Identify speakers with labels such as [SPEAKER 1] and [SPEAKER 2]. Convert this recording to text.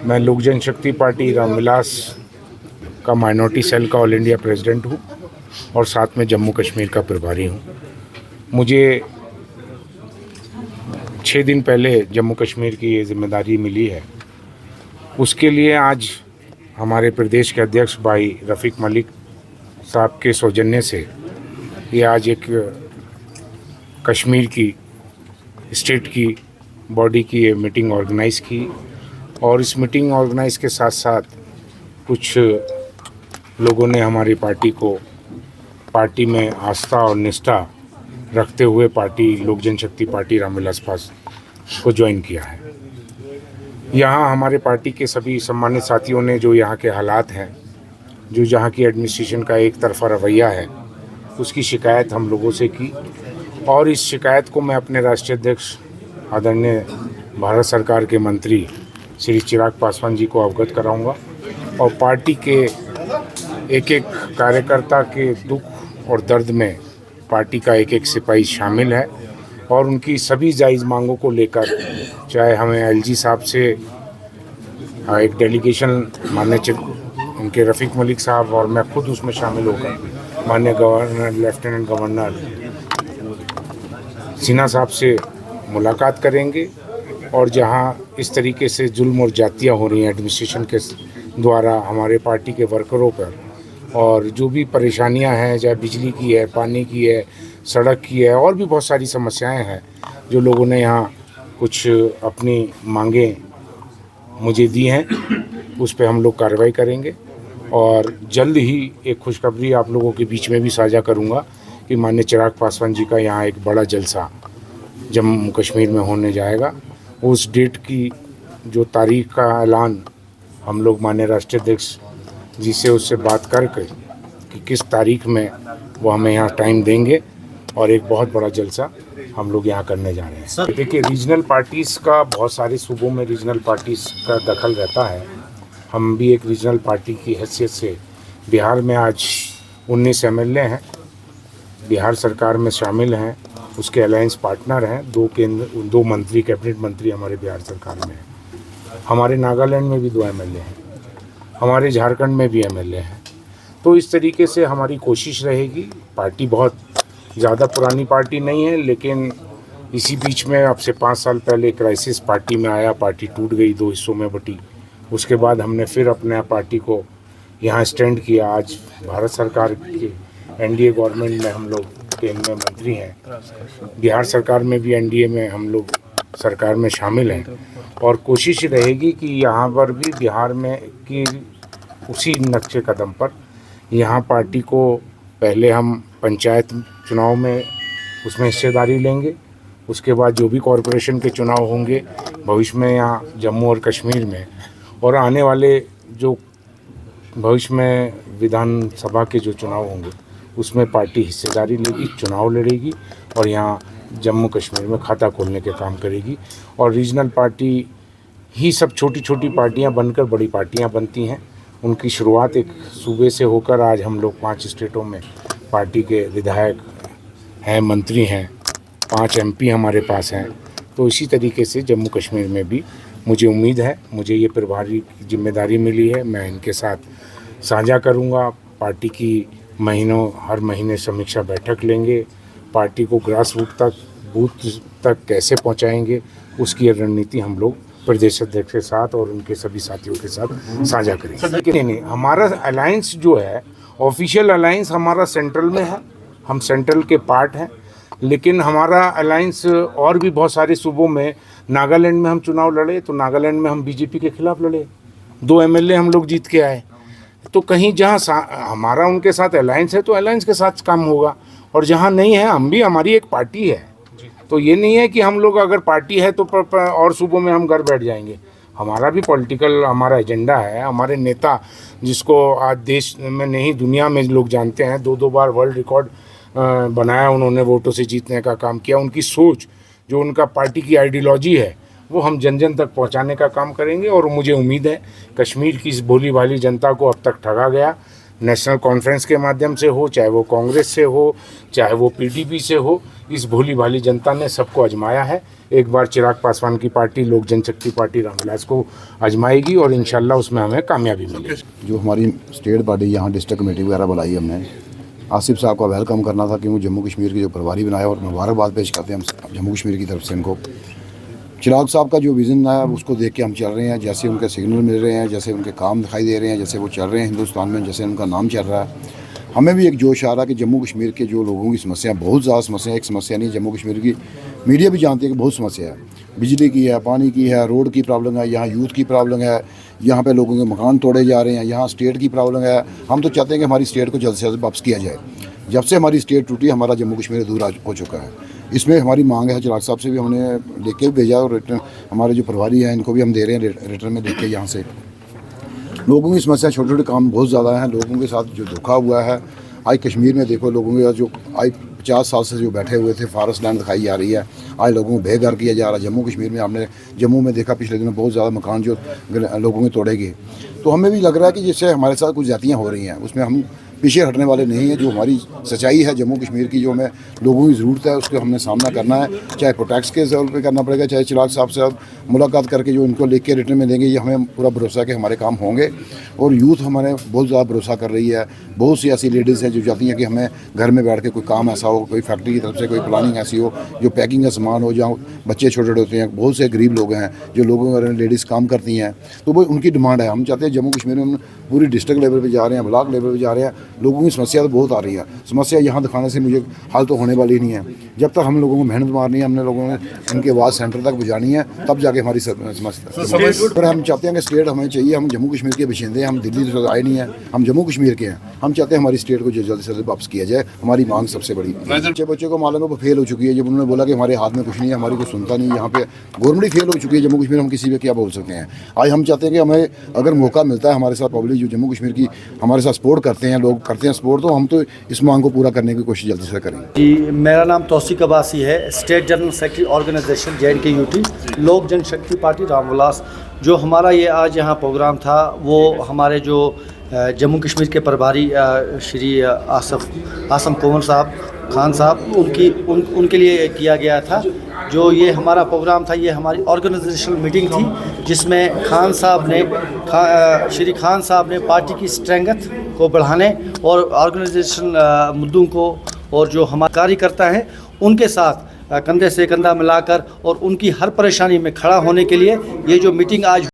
[SPEAKER 1] मैं लोक जनशक्ति पार्टी रामविलास का माइनॉरिटी सेल का ऑल इंडिया प्रेसिडेंट हूँ और साथ में जम्मू कश्मीर का प्रभारी हूँ। मुझे 6 दिन पहले जम्मू कश्मीर की ये जिम्मेदारी मिली है। उसके लिए आज हमारे प्रदेश के अध्यक्ष भाई रफ़ीक मलिक साहब के सौजन्य से ये आज एक कश्मीर की स्टेट की बॉडी की ये मीटिंग ऑर्गेनाइज़ की और इस मीटिंग ऑर्गेनाइज़ के साथ साथ कुछ लोगों ने हमारी पार्टी में आस्था और निष्ठा रखते हुए पार्टी लोक जनशक्ति पार्टी रामविलास पासवान को ज्वाइन किया है। यहाँ हमारे पार्टी के सभी सम्मानित साथियों ने जो यहाँ के हालात हैं, जो जहाँ की एडमिनिस्ट्रेशन का एक तरफा रवैया है, उसकी शिकायत हम लोगों से की और इस शिकायत को मैं अपने राष्ट्रीय अध्यक्ष आदरणीय भारत सरकार के मंत्री श्री चिराग पासवान जी को अवगत कराऊंगा और पार्टी के एक एक कार्यकर्ता के दुख और दर्द में पार्टी का एक एक सिपाही शामिल है और उनकी सभी जायज़ मांगों को लेकर, चाहे हमें एलजी साहब से एक डेलीगेशन माननीय उनके रफ़ीक मलिक साहब और मैं खुद उसमें शामिल होकर माननीय गवर्नर लेफ्टिनेंट गवर्नर सिन्हा साहब से मुलाकात करेंगे और जहां इस तरीके से जुल्म और जातियाँ हो रही हैं एडमिनिस्ट्रेशन के द्वारा हमारे पार्टी के वर्करों पर और जो भी परेशानियां हैं, चाहे बिजली की है, पानी की है, सड़क की है और भी बहुत सारी समस्याएं हैं जो लोगों ने यहाँ कुछ अपनी मांगें मुझे दी हैं, उस पर हम लोग कार्रवाई करेंगे और जल्द ही एक खुशखबरी आप लोगों के बीच में भी साझा करूँगा कि माननीय चिराग पासवान जी का यहाँ एक बड़ा जलसा जम्मू कश्मीर में होने जाएगा। उस डेट की जो तारीख का ऐलान हम लोग माननीय राष्ट्रीय अध्यक्ष जी से उससे बात करके कि किस तारीख में वो हमें यहाँ टाइम देंगे और एक बहुत बड़ा जलसा हम लोग यहाँ करने जा रहे हैं। देखिए, रीजनल पार्टीज़ का बहुत सारे सूबों में रीजनल पार्टीज़ का दखल रहता है। हम भी एक रीजनल पार्टी की हैसियत से बिहार में आज 19 एमएलए हैं, बिहार सरकार में शामिल हैं, उसके अलायंस पार्टनर हैं, 2 मंत्री कैबिनेट मंत्री हमारे बिहार सरकार में हैं। हमारे नागालैंड में भी 2 एमएलए हैं, हमारे झारखंड में भी एमएलए हैं। तो इस तरीके से हमारी कोशिश रहेगी। पार्टी बहुत ज़्यादा पुरानी पार्टी नहीं है, लेकिन इसी बीच में अब से 5 साल पहले क्राइसिस पार्टी में आया, पार्टी टूट गई, 2 हिस्सों में बटी। उसके बाद हमने फिर अपने पार्टी को यहाँ स्टैंड किया। आज भारत सरकार की एनडीए गवर्नमेंट में हम लोग के इनमें मंत्री हैं, बिहार सरकार में भी एनडीए में हम लोग सरकार में शामिल हैं और कोशिश रहेगी कि यहाँ पर भी बिहार में की उसी नक्शे कदम पर यहाँ पार्टी को पहले हम पंचायत चुनाव में उसमें हिस्सेदारी लेंगे, उसके बाद जो भी कॉरपोरेशन के चुनाव होंगे भविष्य में यहाँ जम्मू और कश्मीर में और आने वाले जो भविष्य में विधानसभा के जो चुनाव होंगे उसमें पार्टी हिस्सेदारी लेगी, चुनाव लड़ेगी और यहाँ जम्मू कश्मीर में खाता खोलने के काम करेगी। और रीजनल पार्टी ही सब छोटी छोटी पार्टियाँ बनकर बड़ी पार्टियाँ बनती हैं। उनकी शुरुआत एक सूबे से होकर आज हम लोग 5 स्टेटों में पार्टी के विधायक हैं, मंत्री हैं, 5 एमपी हमारे पास हैं। तो इसी तरीके से जम्मू कश्मीर में भी मुझे उम्मीद है, मुझे ये प्रभारी की जिम्मेदारी मिली है, मैं इनके साथ साझा करूँगा। पार्टी की हर महीने समीक्षा बैठक लेंगे, पार्टी को ग्रास रूट बूथ तक कैसे पहुंचाएंगे उसकी रणनीति हम लोग प्रदेश अध्यक्ष के साथ और उनके सभी साथियों के साथ साझा करेंगे। नहीं, हमारा अलायंस जो है ऑफिशियल अलायंस हमारा सेंट्रल में है, हम सेंट्रल के पार्ट हैं, लेकिन हमारा अलायंस और भी बहुत सारे सूबों में, नागालैंड में हम चुनाव लड़े तो नागालैंड में हम बीजेपी के खिलाफ लड़े, 2 एमएलए हम लोग जीत के आए। तो कहीं जहाँ हमारा उनके साथ अलायंस है तो अलायंस के साथ काम होगा और जहाँ नहीं है हम भी, हमारी एक पार्टी है। तो ये नहीं है कि हम लोग अगर पार्टी है तो और सूबों में हम घर बैठ जाएंगे। हमारा भी पॉलिटिकल हमारा एजेंडा है। हमारे नेता जिसको आज देश में नहीं दुनिया में लोग जानते हैं, 2 बार वर्ल्ड रिकॉर्ड बनाया उन्होंने, वोटों से जीतने का काम किया। उनकी सोच, जो उनका पार्टी की आइडियोलॉजी है, वो हम जन जन तक पहुंचाने का काम करेंगे और मुझे उम्मीद है कश्मीर की इस भोली भाली जनता को अब तक ठगा गया नेशनल कॉन्फ्रेंस के माध्यम से हो, चाहे वो कांग्रेस से हो, चाहे वो पीडीपी से हो, इस भोली भाली जनता ने सबको आजमाया है। एक बार चिराग पासवान की पार्टी लोक जनशक्ति पार्टी रामविलास को आजमाएगी और इंशाल्लाह उसमें हमें कामयाबी मिलेगी।
[SPEAKER 2] जो हमारी स्टेट बॉडी यहाँ डिस्ट्रिक्ट कमेटी वगैरह बुलाई हमने, आसिफ साहब का वेलकम करना था कि वो जम्मू कश्मीर के जो प्रभारी बनाया, और मुबारकबाद पेश करते हैं हम जम्मू कश्मीर की तरफ से इनको। चिराग साहब का जो विज़न है उसको देख के हम चल रहे हैं, जैसे उनके सिग्नल मिल रहे हैं, जैसे उनके काम दिखाई दे रहे हैं, जैसे वो चल रहे हैं हिंदुस्तान में, जैसे उनका नाम चल रहा है, हमें भी एक जोश आ रहा है कि जम्मू कश्मीर के जो लोगों की समस्या, बहुत ज़्यादा समस्या, एक समस्या नहीं, जम्मू कश्मीर की मीडिया भी जानती है कि बहुत समस्या है, बिजली की है, पानी की है, रोड की प्रॉब्लम है, यहाँ यूथ की प्रॉब्लम है, यहाँ पे लोगों के मकान तोड़े जा रहे हैं, यहाँ स्टेट की प्रॉब्लम है। हम तो चाहते हैं कि हमारी स्टेट को जल्द से जल्द वापस किया जाए। जब से हमारी स्टेट टूटी, हमारा जम्मू कश्मीर दूर हो चुका है। इसमें हमारी मांग है, चिराग साहब से भी हमने लिख के भेजा, और रिटर्न हमारे जो प्रभारी हैं इनको भी हम दे रहे हैं रिटर्न में लिख के। यहाँ से लोगों की समस्या, छोटे छोटे काम बहुत ज़्यादा हैं, लोगों के साथ जो धोखा हुआ है। आज कश्मीर में देखो, लोगों के जो आज 50 साल से जो बैठे हुए थे, फॉरेस्ट लैंड दिखाई जा रही है, आज लोगों को बेघर किया जा रहा है। जम्मू कश्मीर में हमने जम्मू में देखा पिछले दिनों बहुत ज़्यादा मकान जो लोगों के तोड़े गए। तो हमें भी लग रहा है कि जिससे हमारे साथ कुछ ज़्यादतियाँ हो रही हैं, उसमें हम पीछे हटने वाले नहीं हैं। जो हमारी सच्चाई है जम्मू कश्मीर की, जो हमें लोगों की ज़रूरत है, उसको हमने सामना करना है, चाहे प्रोटेक्ट्स के तौर पे करना पड़ेगा, चाहे चिराग साहब से मुलाकात करके जो उनको लिख के रिटर्न में देंगे, ये हमें पूरा भरोसा है कि हमारे काम होंगे। और यूथ हमारे बहुत ज़्यादा भरोसा कर रही है। बहुत सी ऐसी लेडीज़ हैं जो चाहती हैं कि हमें घर में बैठ के कोई काम ऐसा हो, कोई फैक्ट्री की तरफ से कोई प्लानिंग ऐसी हो, जो पैकिंग का सामान हो, जहाँ बच्चे छोटे छोटे होते हैं। बहुत से गरीब लोग हैं जो लोगों लेडीज़ काम करती हैं, तो वो उनकी डिमांड है। हम चाहते हैं जम्मू कश्मीर में हम पूरी डिस्ट्रिक्ट लेवल पर जा रहे हैं, ब्लॉक लेवल पर जा रहे हैं, लोगों की समस्या तो बहुत आ रही है। समस्या यहाँ दिखाने से मुझे हल तो होने वाली नहीं है। जब तक हम लोगों को मेहनत मारनी है, हमने लोगों ने उनके आवाज़ सेंटर तक पहुँचानी है, तब जाके हमारी समस्या। पर हम चाहते हैं कि स्टेट हमें चाहिए। हम जम्मू कश्मीर के बशिंदे हैं, हम दिल्ली से आए नहीं हैं, हम जम्मू कश्मीर के हैं। हम चाहते हैं हमारी स्टेट को जल्द से जल्द वापस किया जाए। हमारी मांग सबसे बड़ी। बच्चे को मालूम है वो फेल हो चुकी है। जब उन्होंने बोला कि हमारे हाथ में कुछ नहीं है, हमारी को सुनता नहीं, यहाँ पे गवर्नमेंट फेल हो चुकी है जम्मू कश्मीर। हम किसी पे क्या बोल सकते हैं। आज हम चाहते हैं कि हमें अगर मौका मिलता है, हमारे साथ पब्लिक जो जम्मू कश्मीर की हमारे साथ सपोर्ट करते हैं, लोग करते हैं सपोर्ट, तो हम तो इस मांग को पूरा करने की कोशिश जल्दी से करेंगे।
[SPEAKER 3] जी, मेरा नाम तौसीक अब्बासी है, state general secretary organisation JNK-UT लोक जनशक्ति पार्टी रामविलास। जो हमारा ये आज यहाँ प्रोग्राम था, वो हमारे जो जम्मू कश्मीर के प्रभारी श्री आसम कोमल साहब खान साहब उनके लिए किया गया था। जो ये हमारा प्रोग्राम था, ये हमारी ऑर्गेनाइजेशनल मीटिंग थी, जिसमें श्री खान साहब ने पार्टी की स्ट्रेंथ को बढ़ाने और ऑर्गेनाइजेशन मुद्दों को और जो हमारे कार्यकर्ता हैं उनके साथ कंधे से कंधा मिलाकर और उनकी हर परेशानी में खड़ा होने के लिए ये जो मीटिंग आज